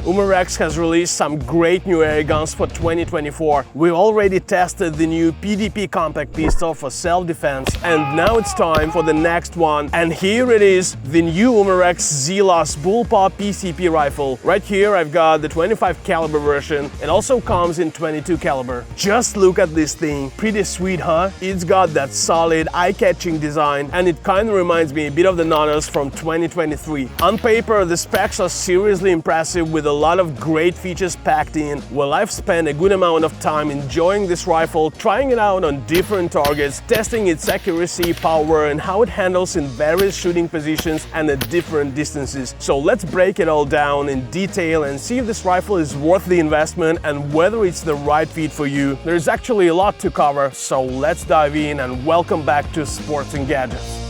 Umarex has released some great new airguns for 2024. We already tested the new PDP compact pistol for self-defense, and now it's time for the next one. And here it is, the new Umarex Zelos bullpup PCP rifle. Right here I've got the 25 caliber version. It also comes in 22 caliber. Just look at this thing, pretty sweet, huh? It's got that solid, eye-catching design, and it kind of reminds me a bit of the Nanos from 2023. On paper, the specs are seriously impressive with a lot of great features packed in. Well, I've spent a good amount of time enjoying this rifle, trying it out on different targets, testing its accuracy, power, and how it handles in various shooting positions and at different distances. So let's break it all down in detail and see if this rifle is worth the investment and whether it's the right fit for you. There's actually a lot to cover, so let's dive in and welcome back to Sports and Gadgets.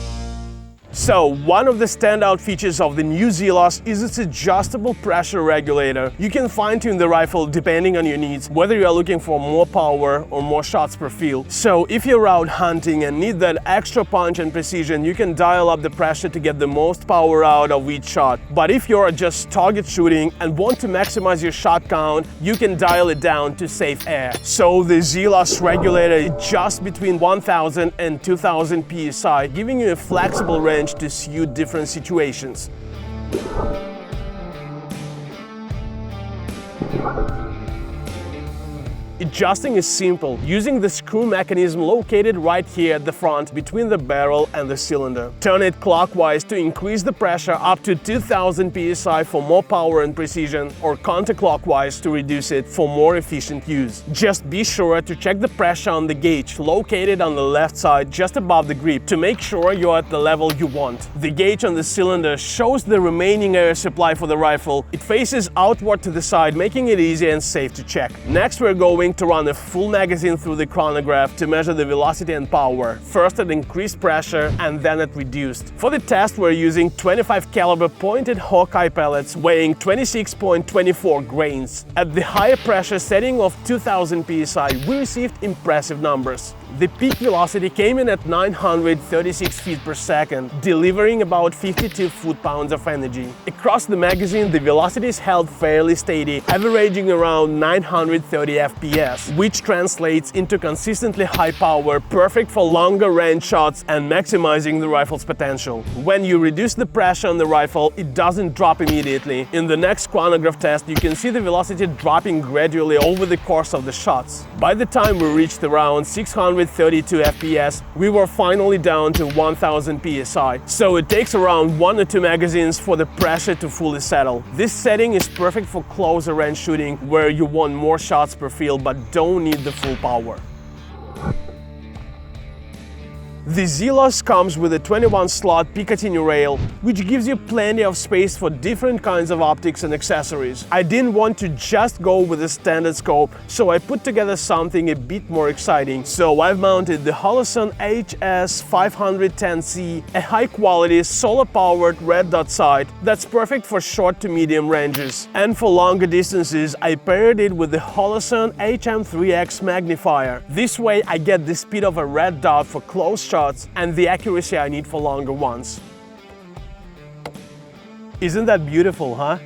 So, one of the standout features of the new Zelos is its adjustable pressure regulator. You can fine-tune the rifle depending on your needs, whether you are looking for more power or more shots per field. So, if you're out hunting and need that extra punch and precision, you can dial up the pressure to get the most power out of each shot. But if you're just target shooting and want to maximize your shot count, you can dial it down to safe air. So, the Zelos regulator adjusts between 1000 and 2000 psi, giving you a flexible range to suit different situations. Adjusting is simple, using the screw mechanism located right here at the front between the barrel and the cylinder. Turn it clockwise to increase the pressure up to 2000 psi for more power and precision, or counterclockwise to reduce it for more efficient use. Just be sure to check the pressure on the gauge located on the left side just above the grip to make sure you're at the level you want. The gauge on the cylinder shows the remaining air supply for the rifle. It faces outward to the side, making it easy and safe to check. Next, we're going to run a full magazine through the chronograph to measure the velocity and power, first at increased pressure and then at reduced. For the test, we're using 25 caliber pointed Hawki pellets weighing 26.24 grains. At the higher pressure setting of 2000 psi, we received impressive numbers. The peak velocity came in at 936 feet per second, delivering about 52 foot-pounds of energy. Across the magazine, the velocity is held fairly steady, averaging around 930 FPS, which translates into consistently high power, perfect for longer range shots and maximizing the rifle's potential. When you reduce the pressure on the rifle, it doesn't drop immediately. In the next chronograph test, you can see the velocity dropping gradually over the course of the shots. By the time we reached around 632 FPS, we were finally down to 1000 psi. So it takes around 1 or 2 magazines for the pressure to fully settle. This setting is perfect for closer range shooting where you want more shots per field but don't need the full power. The Zelos comes with a 21-slot Picatinny rail, which gives you plenty of space for different kinds of optics and accessories. I didn't want to just go with a standard scope, so I put together something a bit more exciting. So I've mounted the Holosun HS510C, a high-quality, solar-powered red dot sight that's perfect for short to medium ranges. And for longer distances, I paired it with the Holosun HM3X magnifier. This way, I get the speed of a red dot for close shots and the accuracy I need for longer ones. Isn't that beautiful, huh?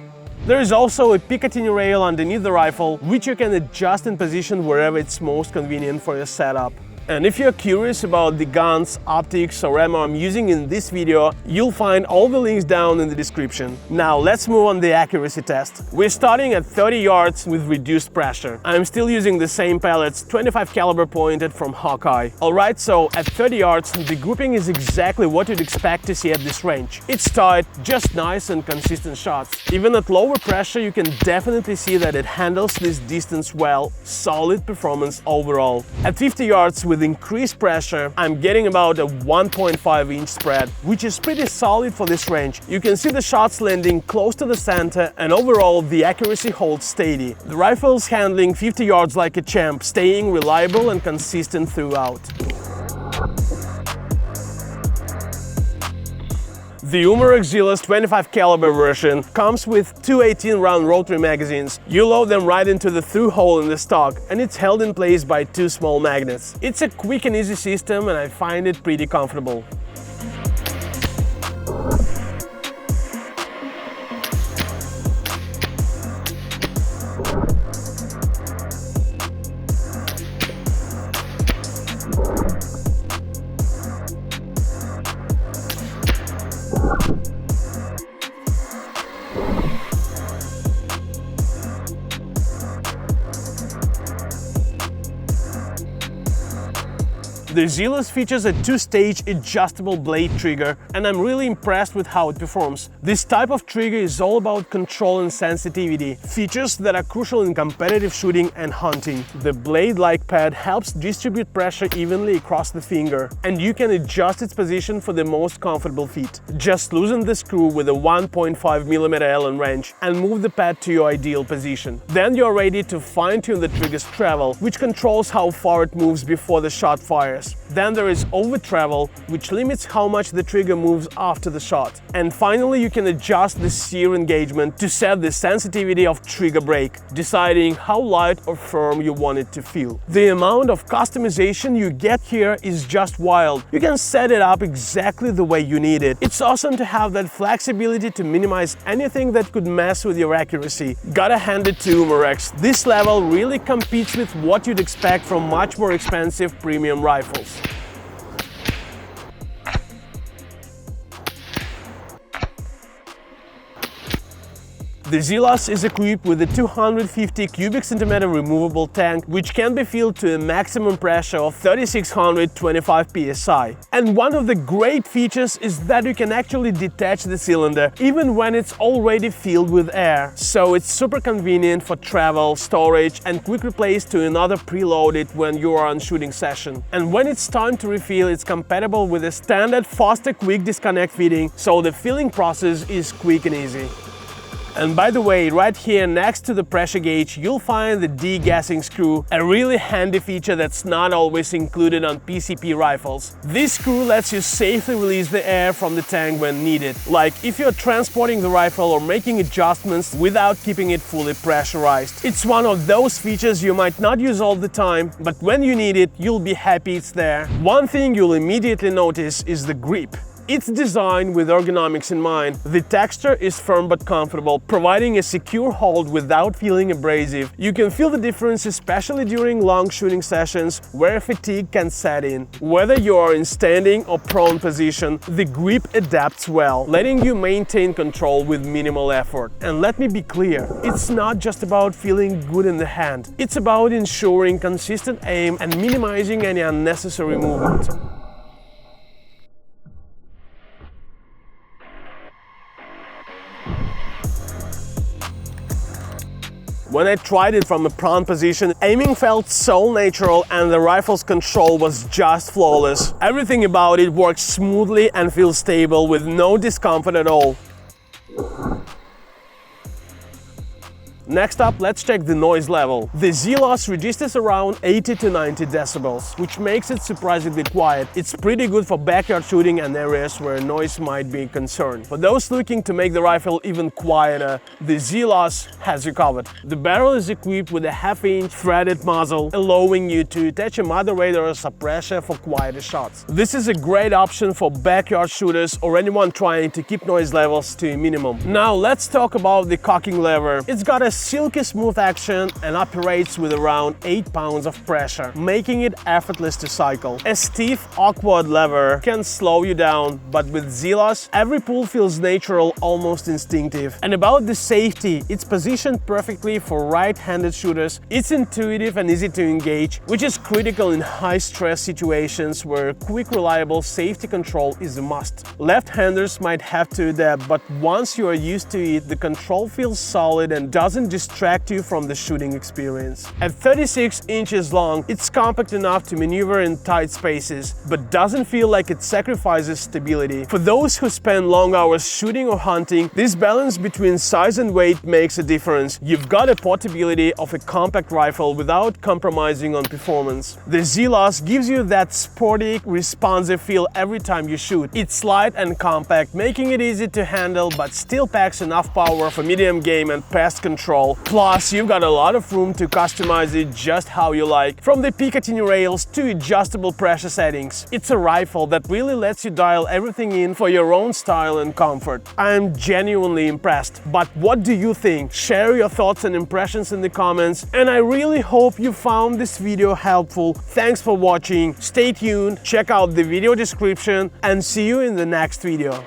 There is also a Picatinny rail underneath the rifle, which you can adjust and position wherever it's most convenient for your setup. And if you're curious about the guns, optics or ammo I'm using in this video, you'll find all the links down in the description. Now let's move on the accuracy test. We're starting at 30 yards with reduced pressure. I'm still using the same pellets, 25 caliber pointed from Hawki. Alright, so at 30 yards, the grouping is exactly what you'd expect to see at this range. It's tight, just nice and consistent shots. Even at lower pressure, you can definitely see that it handles this distance well. Solid performance overall. At 50 yards with increased pressure, I'm getting about a 1.5-inch spread, which is pretty solid for this range. You can see the shots landing close to the center, and overall the accuracy holds steady. The rifle's handling 50 yards like a champ, staying reliable and consistent throughout. The Umarex Zelos 25 caliber version comes with two 18-round rotary magazines. You load them right into the through hole in the stock, and it's held in place by two small magnets. It's a quick and easy system, and I find it pretty comfortable. The Zelos features a two-stage adjustable blade trigger, and I'm really impressed with how it performs. This type of trigger is all about control and sensitivity, features that are crucial in competitive shooting and hunting. The blade-like pad helps distribute pressure evenly across the finger, and you can adjust its position for the most comfortable fit. Just loosen the screw with a 1.5mm Allen wrench and move the pad to your ideal position. Then you're ready to fine-tune the trigger's travel, which controls how far it moves before the shot fires. Then there is over travel, which limits how much the trigger moves after the shot. And finally, you can adjust the sear engagement to set the sensitivity of trigger brake, deciding how light or firm you want it to feel. The amount of customization you get here is just wild. You can set it up exactly the way you need it. It's awesome to have that flexibility to minimize anything that could mess with your accuracy. Gotta hand it to Umarex. This level really competes with what you'd expect from much more expensive premium rifles. The Zelos is equipped with a 250 cubic centimeter removable tank, which can be filled to a maximum pressure of 3625 psi. And one of the great features is that you can actually detach the cylinder even when it's already filled with air. So it's super convenient for travel, storage, and quick replace to another preloaded when you are on shooting session. And when it's time to refill, it's compatible with a standard faster quick disconnect fitting, so the filling process is quick and easy. And by the way, right here next to the pressure gauge, you'll find the degassing screw, a really handy feature that's not always included on PCP rifles. This screw lets you safely release the air from the tank when needed, like if you're transporting the rifle or making adjustments without keeping it fully pressurized. It's one of those features you might not use all the time, but when you need it, you'll be happy it's there. One thing you'll immediately notice is the grip. It's designed with ergonomics in mind. The texture is firm but comfortable, providing a secure hold without feeling abrasive. You can feel the difference especially during long shooting sessions where fatigue can set in. Whether you are in standing or prone position, the grip adapts well, letting you maintain control with minimal effort. And let me be clear, it's not just about feeling good in the hand. It's about ensuring consistent aim and minimizing any unnecessary movement. When I tried it from a prone position, aiming felt so natural and the rifle's control was just flawless. Everything about it works smoothly and feels stable with no discomfort at all. Next up, let's check the noise level. The Zelos registers around 80 to 90 decibels, which makes it surprisingly quiet. It's pretty good for backyard shooting and areas where noise might be a concern. For those looking to make the rifle even quieter, the Zelos has you covered. The barrel is equipped with a half-inch threaded muzzle, allowing you to attach a moderator or suppressor for quieter shots. This is a great option for backyard shooters or anyone trying to keep noise levels to a minimum. Now let's talk about the cocking lever. It's got a silky smooth action and operates with around 8 pounds of pressure, making it effortless to cycle. A stiff, awkward lever can slow you down, but with Zelos, every pull feels natural, almost instinctive. And about the safety, it's positioned perfectly for right-handed shooters. It's intuitive and easy to engage, which is critical in high-stress situations where quick, reliable safety control is a must. Left-handers might have to adapt, but once you are used to it, the control feels solid and doesn't distract you from the shooting experience. At 36 inches long, it's compact enough to maneuver in tight spaces, but doesn't feel like it sacrifices stability. For those who spend long hours shooting or hunting, this balance between size and weight makes a difference. You've got a portability of a compact rifle without compromising on performance. The Zelos gives you that sporty, responsive feel every time you shoot. It's light and compact, making it easy to handle, but still packs enough power for medium game and pest control. Plus, you've got a lot of room to customize it just how you like, from the Picatinny rails to adjustable pressure settings. It's a rifle that really lets you dial everything in for your own style and comfort. I'm genuinely impressed. But what do you think? Share your thoughts and impressions in the comments, and I really hope you found this video helpful. Thanks for watching, stay tuned, check out the video description, and see you in the next video.